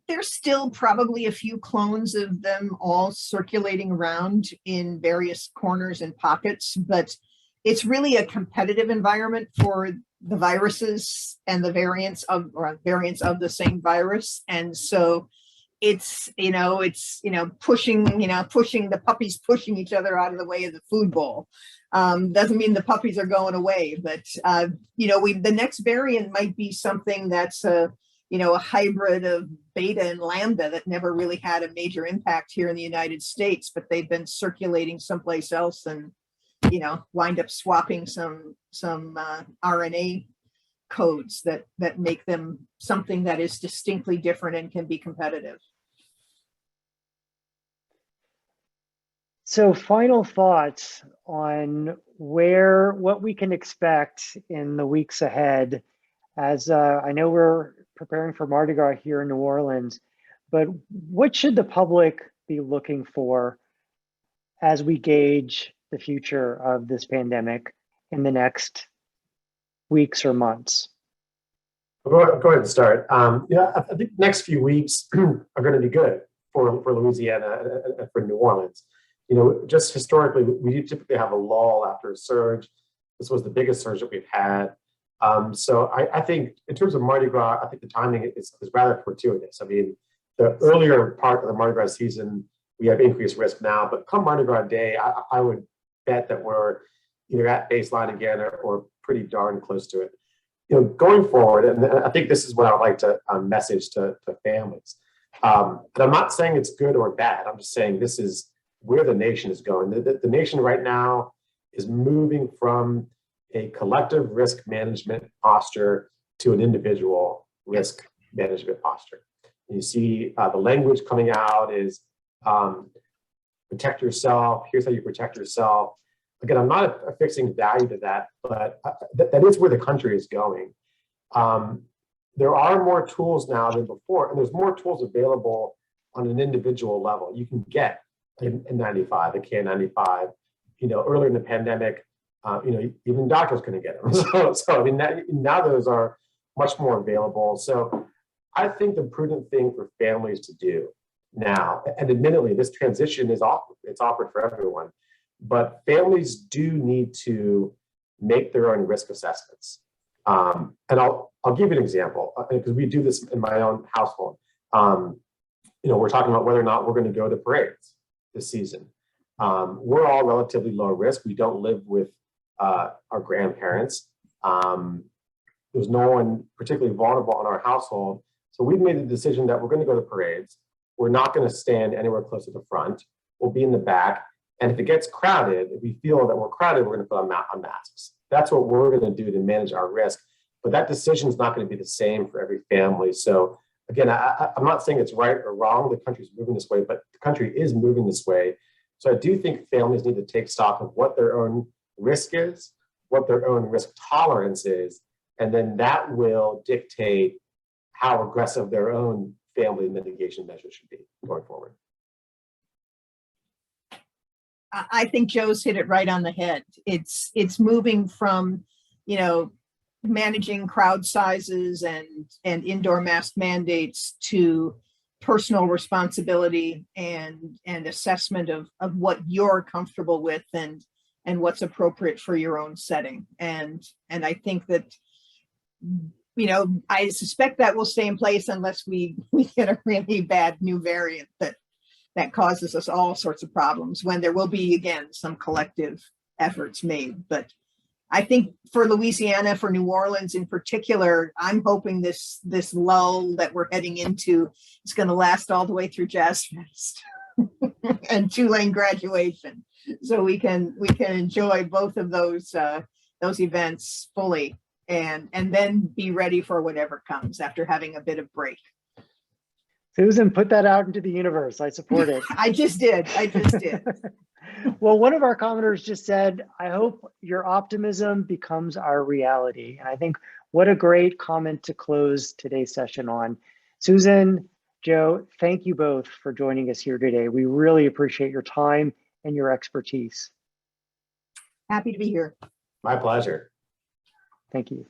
There's still probably a few clones of them all circulating around in various corners and pockets, but it's really a competitive environment for the viruses and the variants of the same virus. And so it's pushing the puppies pushing each other out of the way of the food bowl. Doesn't mean the puppies are going away, but the next variant might be something that's a hybrid of beta and lambda that never really had a major impact here in the United States, but they've been circulating someplace else and wind up swapping some RNA codes that make them something that is distinctly different and can be competitive. So final thoughts on what we can expect in the weeks ahead, as I know we're preparing for Mardi Gras here in New Orleans, but what should the public be looking for as we gauge the future of this pandemic in the next weeks or months? Go ahead and start. Yeah, I think the next few weeks are going to be good for Louisiana and for New Orleans. You know, just historically, we do typically have a lull after a surge. This was the biggest surge that we've had. So I think in terms of Mardi Gras, I think the timing is rather fortuitous. I mean, the earlier part of the Mardi Gras season, we have increased risk now, but come Mardi Gras Day, I would bet that we're either at baseline again or pretty darn close to it. You know, going forward, and I think this is what I would like to message to families. And I'm not saying it's good or bad. I'm just saying this is where the nation is going. The nation right now is moving from a collective risk management posture to an individual risk management posture. And you see the language coming out is protect yourself. Here's how you protect yourself. Again, I'm not affixing value to that, but that is where the country is going. There are more tools now than before, and there's more tools available on an individual level. You can get a N95, a KN95. You know, earlier in the pandemic, you know, even doctors couldn't get them. So I mean, now those are much more available. So I think the prudent thing for families to do now, and admittedly, this transition is awkward. It's awkward for everyone. But families do need to make their own risk assessments. And I'll give you an example, because we do this in my own household. You know, we're talking about whether or not we're going to go to parades this season. We're all relatively low risk. We don't live with our grandparents. There's no one particularly vulnerable in our household. So we've made the decision that we're going to go to parades. We're not going to stand anywhere close to the front. We'll be in the back. And if it gets crowded, if we feel that we're crowded, we're going to put on masks. That's what we're going to do to manage our risk. But that decision is not going to be the same for every family. So again, I'm not saying it's right or wrong. The country's moving this way, but the country is moving this way. So I do think families need to take stock of what their own risk is, what their own risk tolerance is, and then that will dictate how aggressive their own family mitigation measures should be going forward. I think Joe's hit it right on the head. It's moving from, you know, managing crowd sizes and indoor mask mandates to personal responsibility and assessment of what you're comfortable with and what's appropriate for your own setting. And I think that, you know, I suspect that will stay in place unless we get a really bad new variant that causes us all sorts of problems, when there will be, again, some collective efforts made. But I think for Louisiana, for New Orleans in particular, I'm hoping this lull that we're heading into is going to last all the way through Jazz Fest and Tulane graduation, so we can enjoy both of those events fully and then be ready for whatever comes after having a bit of break. Susan, put that out into the universe. I support it. I just did. Well, one of our commenters just said, I hope your optimism becomes our reality. And I think what a great comment to close today's session on. Susan, Joe, thank you both for joining us here today. We really appreciate your time and your expertise. Happy to be here. My pleasure. Thank you.